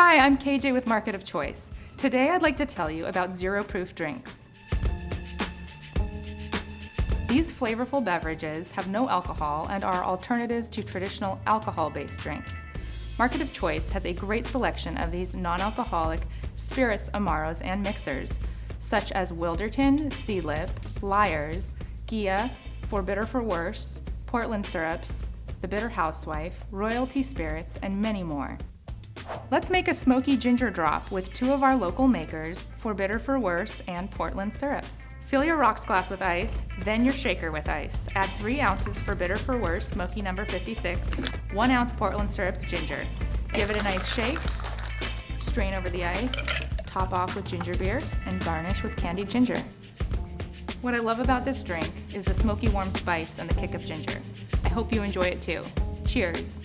Hi, I'm KJ with Market of Choice. Today I'd like to tell you about Zero Proof drinks. These flavorful beverages have no alcohol and are alternatives to traditional alcohol-based drinks. Market of Choice has a great selection of these non-alcoholic spirits, amaros, and mixers, such as Wilderton, Sealip, Lyre's, Gia, For Bitter For Worse, Portland Syrups, The Bitter Housewife, Royalty Spirits, and many more. Let's make a smoky ginger drop with two of our local makers, For Bitter For Worse and Portland Syrups. Fill your rocks glass with ice, then your shaker with ice. Add 3 ounces For Bitter For Worse, Smoky number 56, 1 ounce Portland Syrups ginger. Give it a nice shake, strain over the ice, top off with ginger beer, and garnish with candied ginger. What I love about this drink is the smoky warm spice and the kick of ginger. I hope you enjoy it too. Cheers!